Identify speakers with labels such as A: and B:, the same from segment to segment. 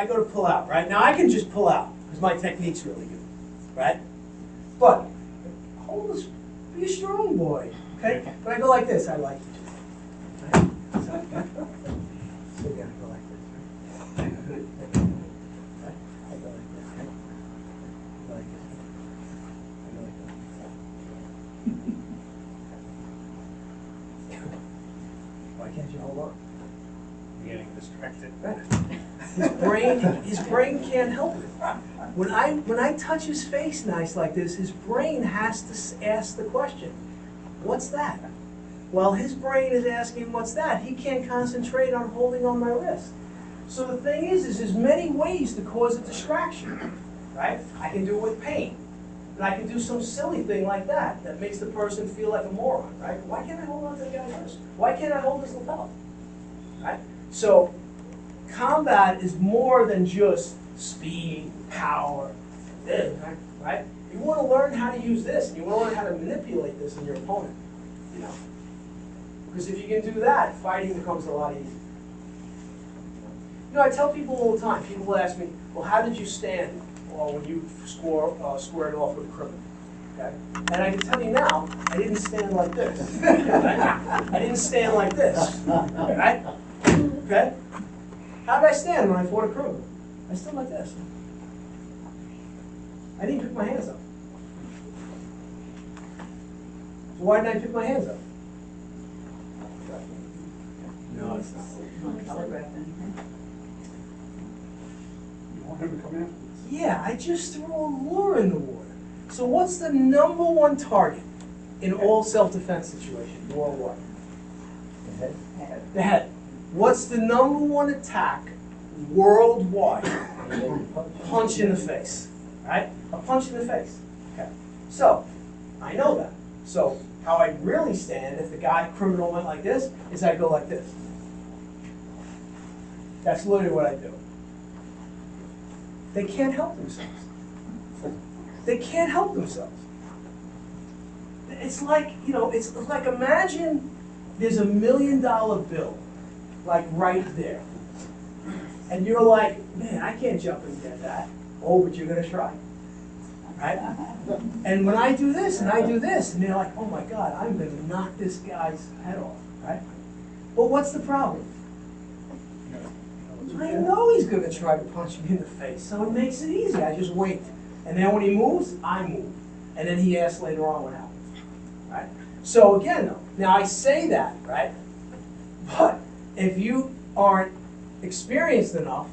A: go to pull out, right? Now I can just pull out because my technique's really good, right? But hold this, be a strong boy, okay? When I go like this, I like it. Right? So again, I go like this, right? Right? I go like this, right? I go like this. I go like this. Why can't you hold on?
B: I'm getting distracted.
A: His brain can't help it. When I touch his face nice like this, his brain has to ask the question, what's that? While his brain is asking, what's that? He can't concentrate on holding on my wrist. So the thing is there's many ways to cause a distraction, right? I can do it with pain. And I can do some silly thing like that that makes the person feel like a moron, right? Why can't I hold on to the guy's wrist? Why can't I hold his lapel? Right? So combat is more than just speed, power, this, right? You want to learn how to use this, and you want to learn how to manipulate this in your opponent, you know? Because if you can do that, fighting becomes a lot easier. You know, I tell people all the time, people will ask me, well, how did you stand when you squared off with a criminal? Okay? And I can tell you now, I didn't stand like this. I didn't stand like this, right? Okay? How did I stand when I fought a criminal? I stood like this. I didn't pick my hands up. So why didn't I pick my hands up?
B: No, it's not. You want him to come in?
A: Yeah, I just threw a lure in the water. So what's the number one target in all self-defense situations worldwide?
C: The head.
A: The head. What's the number one attack worldwide? Punch in the face, right? A punch in the face. Okay. So, I know that. So, how I really stand, if the guy criminal went like this, is I go like this. That's literally what I do. They can't help themselves. They can't help themselves. It's like, you know, it's like imagine there's $1 million bill, like right there. And you're like, man, I can't jump and get that. Oh, but you're gonna try. Right? And when I do this and I do this, and they're like, oh my God, I'm gonna knock this guy's head off, right? Well, what's the problem? I know he's gonna try to punch me in the face, so it makes it easy. I just wait. And then when he moves, I move. And then he asks later on what happens, right? So again, though, now I say that, right? But if you aren't experienced enough,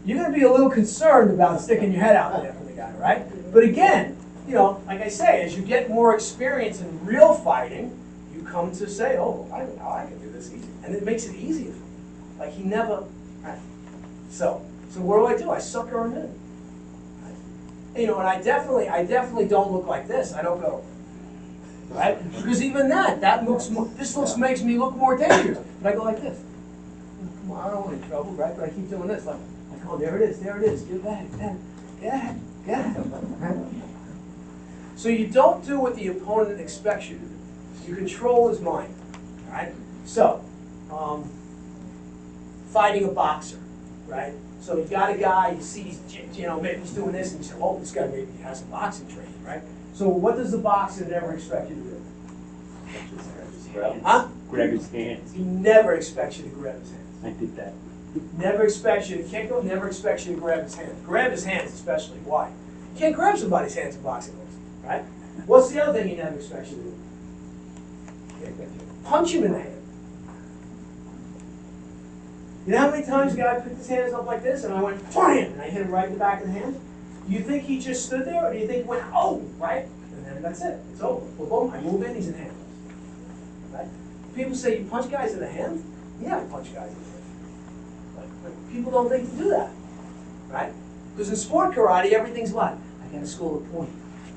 A: you're gonna be a little concerned about sticking your head out there for the guy, right? But again, you know, like I say, as you get more experience in real fighting, you come to say, oh, I can do this easy. And it makes it easier for me. Like he never, right? So what do? I sucker him in. Right? You know, and I definitely don't look like this. I don't go, right? Because even that looks more, makes me look more dangerous. But I go like this. Come on, I don't want any trouble, right? But I keep doing this, like, oh, there it is, get it back, get it. Right? So you don't do what the opponent expects you to do. You control his mind, all right? So, fighting a boxer, right? So you got a guy, you see he's, you know, maybe he's doing this, and you say, oh, this guy maybe has some boxing training, right? So what does the boxer never expect you to do? Huh?
D: Grab his hands.
A: He never expects you to grab his hands.
D: I did that.
A: Never expects you to kick him, never expects you to grab his hands. Grab his hands especially. Why? You can't grab somebody's hands in boxing moves, right? What's the other thing he never expects you to do? Punch him in the hand. You know how many times a guy picked his hands up like this and I went, wham, and I hit him right in the back of the hand? Do you think he just stood there, or do you think he went, oh, right? And then that's it. It's over. Boom, boom, I move in, he's in handcuffs. Right? People say, you punch guys in the hand? Yeah, I punch guys in the hand. But people don't think to do that, right? Because in sport karate, everything's what? I got to score a point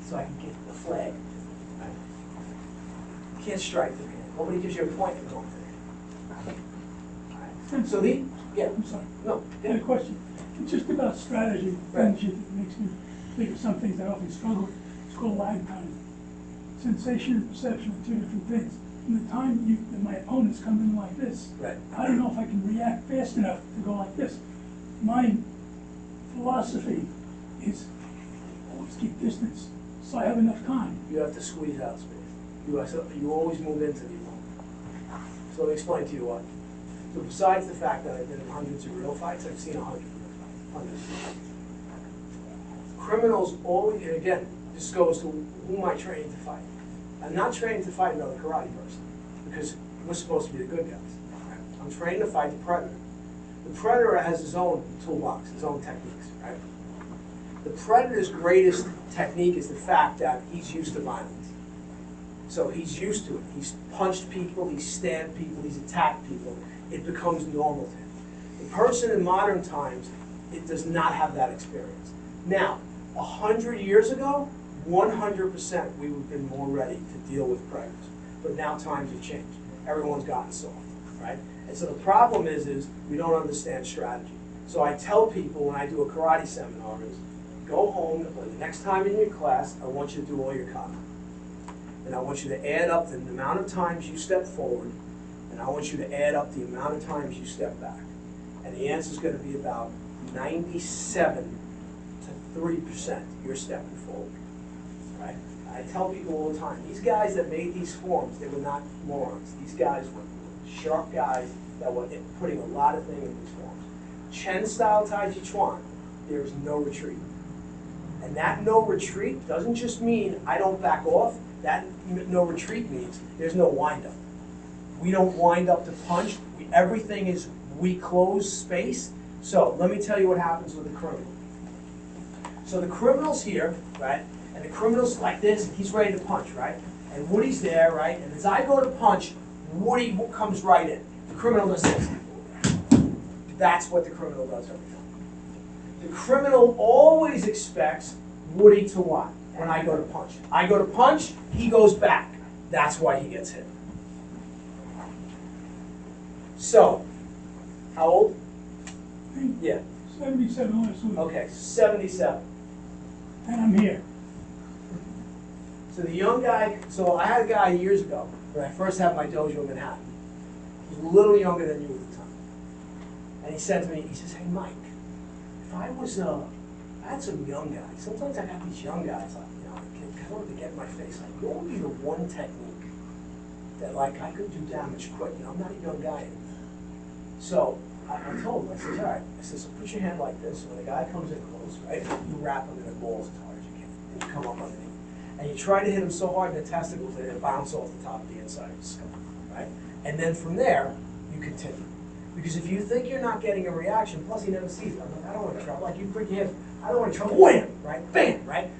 A: so I can get the flag. Right? You can't strike the hand. Nobody gives you a point for going to the hand. Right. So yeah.
E: I'm sorry.
A: No.
E: I had a question. It's just about strategy.
A: Right.
E: And it makes me think of some things I often struggle with. It's called lag time. Sensation and perception are two different things. From the time that my opponent's come in like this,
A: Right.
E: I don't know if I can react fast enough to go like this. My philosophy is always keep distance, so I have enough time.
A: You have to squeeze out space. You always move into the moment. So let me explain to you what. So besides the fact that I've been in hundreds of real fights, I've seen 100 real fights. Hundreds. Criminals always, and again, this goes to who am I training to fight? I'm not training to fight another karate person, because we're supposed to be the good guys. Right? I'm training to fight the predator. The predator has his own toolbox, his own techniques, right? The predator's greatest technique is the fact that he's used to violence. So he's used to it. He's punched people, he's stabbed people, he's attacked people. It becomes normal to him. The person in modern times, it does not have that experience. Now, 100 years ago, 100% we would have been more ready to deal with predators. But now times have changed. Everyone's gotten soft, right? And so the problem is we don't understand strategy. So I tell people when I do a karate seminar is, go home, the next time in your class, I want you to do all your kata. And I want you to add up the amount of times you step forward, and I want you to add up the amount of times you step back. And the answer is going to be about 97 to 3% you're stepping forward, right? I tell people all the time, these guys that made these forms, they were not morons. These guys were sharp guys that were putting a lot of things in these forms. Chen-style Tai Chi Chuan, there is no retreat. And that no retreat doesn't just mean I don't back off. That no retreat means there's no wind up. We don't wind up to punch. Everything is, we close space. So let me tell you what happens with the criminal. So the criminal's here, right? And the criminal's like this, and he's ready to punch, right? And Woody's there, right? And as I go to punch, Woody comes right in. The criminal does this. That's what the criminal does every time. The criminal always expects Woody to what? When I go to punch. I go to punch, he goes back. That's why he gets hit. So, how old? Yeah.
E: 77 last week.
A: Okay, 77.
E: And I'm here.
A: So the young guy, so I had a guy years ago, when I first had my dojo in Manhattan. He was a little younger than you at the time. And he said to me, he says, hey Mike, if I was, I had some young guys. Sometimes I got these young guys, like, you know, I wanted to get in my face. Like, what would be the one technique that, like, I could do damage quick? You know, I'm not a young guy anymore. So I told him, I said, all right. I said, so put your hand like this. When the guy comes in close, right, you wrap him in the balls as hard as you can. And you come up underneath. And you try to hit him so hard in the testicles that it bounce off the top of the inside of his skull, right? And then from there, you continue. Because if you think you're not getting a reaction, plus he never sees it. I'm like, I don't want to trouble. Like, you put your hands, I don't want to trouble. Wham! Right? Bam! Right?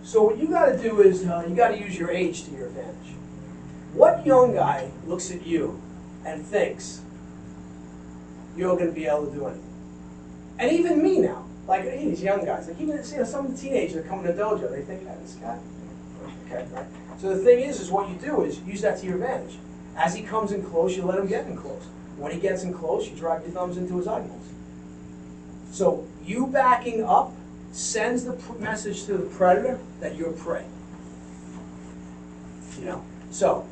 A: So what you got to do is, you got to use your age to your advantage. What young guy looks at you and thinks you're going to be able to do anything? And even me now, like these young guys, like even some of the teenagers that come to the dojo, they think, this guy. Okay, right? So the thing is what you do is use that to your advantage. As he comes in close, you let him get in close. When he gets in close, you drive your thumbs into his eyeballs. So you backing up sends the message to the predator that you're prey. You know? So,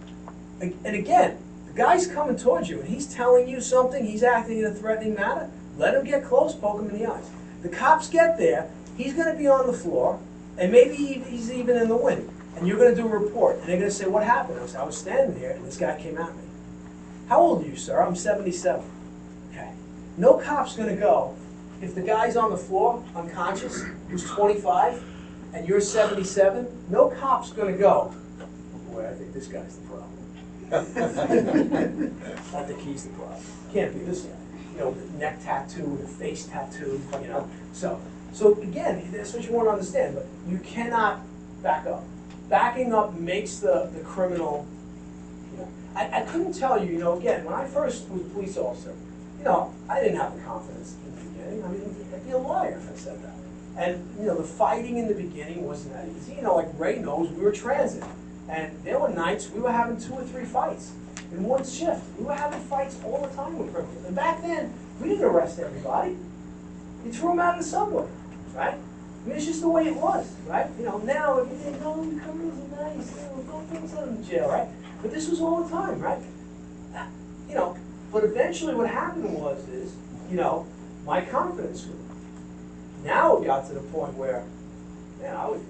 A: and again, the guy's coming towards you and he's telling you something, he's acting in a threatening manner, let him get close, poke him in the eyes. The cops get there, he's going to be on the floor, and maybe he's even in the wind. And you're going to do a report, and they're going to say, what happened? I was standing there, and this guy came at me. How old are you, sir? I'm 77. Okay. No cop's going to go, if the guy's on the floor, unconscious, who's 25, and you're 77, no cop's going to go, oh boy, I think this guy's the problem. I think he's the problem. Can't be this guy. You know, the neck tattoo, the face tattoo, you know. So again, that's what you want to understand, but you cannot back up. Backing up makes the criminal, you know. I couldn't tell you, you know, again, when I first was a police officer, you know, I didn't have the confidence in the beginning. I mean, I'd be a liar if I said that. And, you know, the fighting in the beginning wasn't that easy. You know, like Ray knows, we were transit. And there were nights we were having 2 or 3 fights in one shift. We were having fights all the time with criminals. And back then, we didn't arrest everybody. You threw them out of the subway, right? I mean, it's just the way it was, right? You know, now everything, oh, the criminals are nice, you know, don't put them in jail, right? But this was all the time, right? You know, but eventually what happened was, you know, my confidence grew. Now it got to the point where, man, I would